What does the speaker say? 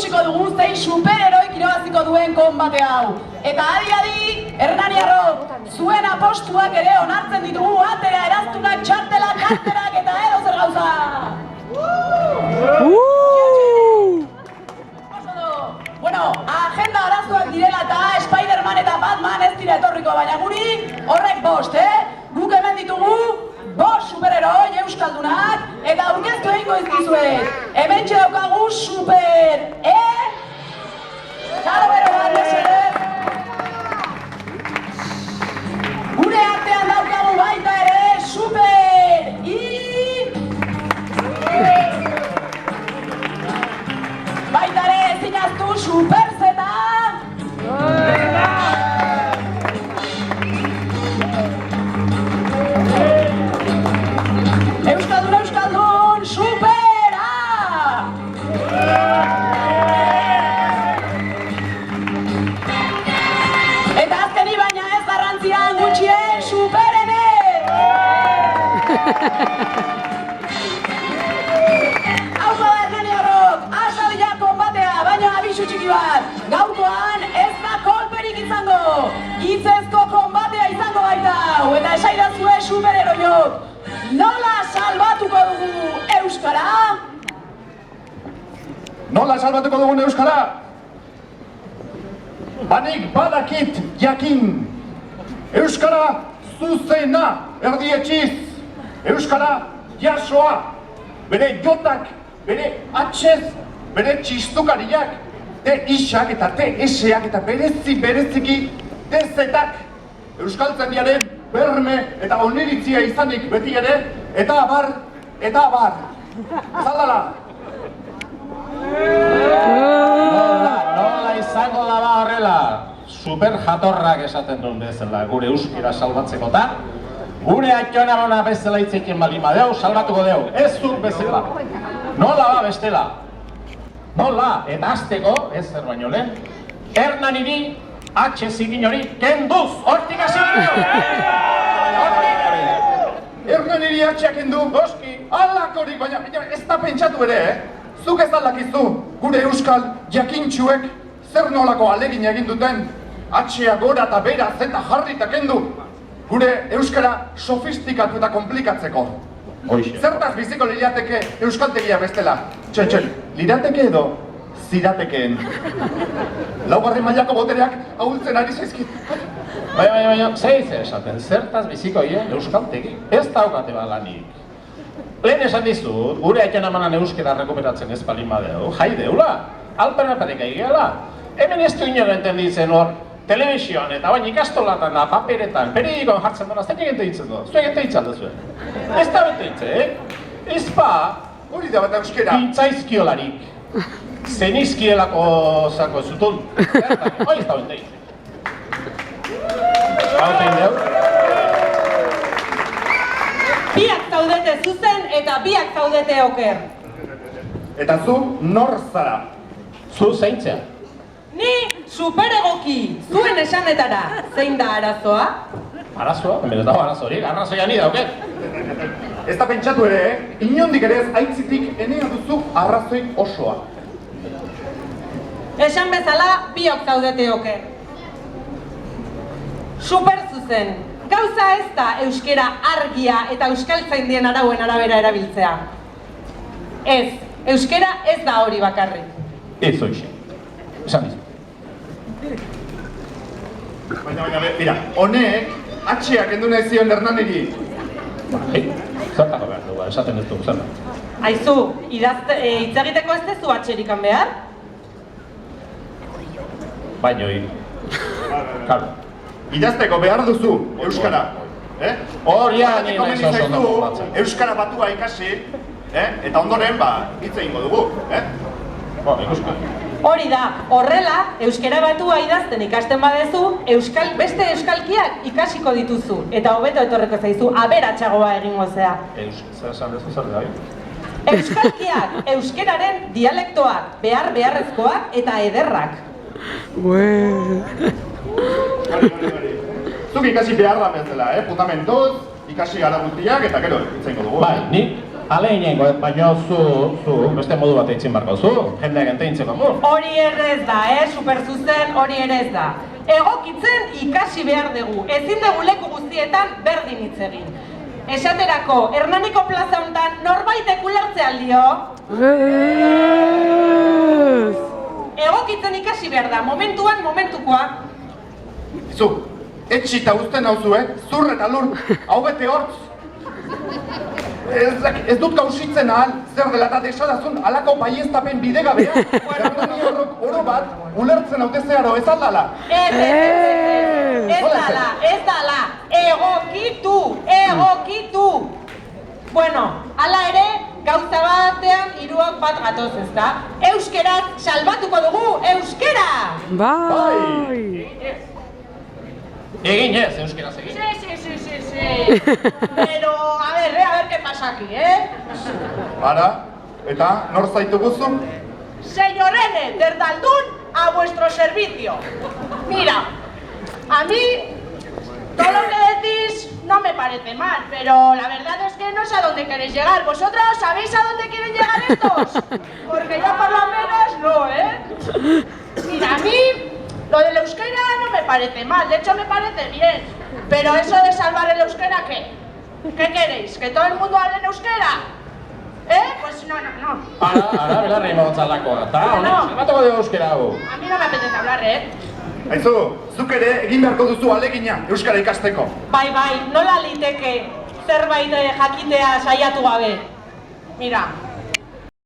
ikusiko dugu zein superheroik irabaziko duen konbate hau. Eta adi, Hernaniarrok, zuen apostuak ere onartzen ditugu atera, eraztunak, txartelak, karterak eta edozer gauza! Bueno, agenda arazoak direla eta Spider-Man eta Batman ez dira etorriko, baina guri horrek 5, Guk hemen ditugu 5 superheroi euskaldunak eta aurkeztu egingo izkizuet. Hementxe daukagu super, Txalo bero bat, mesedez. Gure artean daukagu baita ere super, baita ere zinaztu super zeta. Euskaldun, supera! Eta azkeni baina ez garrantzian gutxien superene! Hau da Hernaniarrok, asabilak konbatea, baina abisu txiki bat. Gaurkoan ez da kolperik izango. Hitzezko konbatea izango baita. Eta esaidazue superheroiok. Nola salbatuko dugu Euskara? Nola salbatuko dugun Euskara? Banik badakit jakin. Euskara zuzena erdietxiz. Euskara jasoa. Bere jotak, bere atxez, bere txistukariak, T-isak eta T-esak eta bereziki T-zetak. Euskaltzaindiaren berme eta oniritzia izanik beti ere, eta abar. Zaldala! Nola izango daba horrela, super jatorrak esaten duen bezala gure euskera salbatzeko eta gure atxona bona bezala hitzekin balima deu, salbatuko deu, ez zuk bezala. Nola ba bestela? Nola, eta azteko, ez zer baino lehen, Hernaniri, H-zigin hori, kenduz, hortik hasi gino! Hernaniri atxeak kendu, Goski! alakorik, baina ez da pentsatu ere, Zuk ez aldakizu, gure euskal jakintxuek zer nolako alegin egin duten, atxea gora eta bera zeta jarri eta kendu, gure euskara sofistikatu eta komplikatzeko. Zertaz biziko lirateke euskaltegia bestela? Txen, lirateke edo ziratekeen. Laugarren mailako botereak ahultzen ari zaizkit. Baina, zeiz esaten, zertaz biziko euskaltegi? Ez daukate balanik. Lehen esan dizut, gure aiken amanan euskera rekuperatzen ez balin badeu, jai deula, alpernapatik egiala. Hemen ez du inoen entenditzen hor, televisioan eta baina ikastolatan da, paperetan, periodikoan jartzen duen, azten egin tehitzen du, zuek egin tehitzen duzuen. Ez da beteitze, ezpa, hori da bat euskera. Pintzaizkiolarik, zenizkielako zako zutun, hori ez da beteitze. Hau zein deu? Biak zaudete zuzen eta biak zaudete oker. Eta zu nor zara? Zu zeintzea? Ni superegoki, zuen esanetara. Zein da arazoa? Arazoa? Hemen ez dago arazorik, arrazoia ni dauket. Ez da pentsatu ere, inondik ere ez aitzitik enea duzu arrazoik osoa. Esan bezala, biok zaudete oker. Super zuzen. Gauza ez da euskera argia eta euskaltzaindien arauen arabera erabiltzea. Ez, euskera ez da hori bakarrik. Ez hoxe. Esan dizu. Baina, mira, honek atxeak endu nahi zion Hernaniri. Zertako behar dugu, esaten ez dugu, zertako. Aizu, hitz egiteko ez dezu atxerikan behar? Baina hori. Karo. Idazteko behar duzu euskara. Hori ni nahi oso ondo batzen. Euskara batua ikasi, eta ondoren hitz egingo dugu. Ikusko. Hori da, horrela, euskara batua idazten ikasten badezu, beste euskalkiak ikasiko dituzu, eta hobeto etorreko zaizu, aberatsagoa egingo zea. Zer esan dezu zer da? Euskalkiak, euskeraren dialektoak, beharrezkoak eta ederrak. Zuk ikasi behar da bezala, fundamentuz, ikasi gara guztiak eta gero hitz egingo dugu. Bai, ni Aleginen, baina zu beste modu bat eitzin barko zu, jendeak enteintzeko mu. Hori ere ez da, super zuzen hori ere ez da. Egokitzen ikasi behar dugu, ezin dugu leku guztietan berdin hitz egin. Esaterako, Hernaniko plaza honetan norbaitek ulertze aldio? Egokitzen ikasi behar da, momentuan momentukoa. Zu, etxita uzten hauzu, zur eta lur, hau bete hortz. Ez dut gauzitzen ahal, zer dela eta desadazun alako baieztapen bidegabea. Hernaniarrok oro bat, ulertzen haute zeharo, ez aldala. Ez dala, egokitu. Bueno, hala ere, gauza batean hiruak bat gatoz, ezta? Euskeraz salbatuko dugu, euskera! Bai! Egin ez, euskeraz egin. Sí. Pero, a ver qué pasa aquí, Ara, eta nor zaitu guzu? Señor N, Derdaldún, a vuestro servicio. Mira, a mí todo lo que decís no me parece mal, pero la verdad es que no sé a dónde queréis llegar. ¿Vosotros sabéis a dónde quieren llegar estos? Porque yo por lo menos no, Mira, a mí lo del euskera no me parece mal, de hecho me parece bien. Pero eso de salvar el euskera, ¿qué? ¿Qué queréis? ¿Que todo el mundo hable en euskera? Pues no. Ara, belarri motzalakoa, eta No. salbatuko dugu euskera hau. A mí no me apetece hablar, Aizu, zuk ere egin beharko duzu alegina euskara ikasteko. Bai, nola liteke zerbait jakitea saiatu gabe. Mira,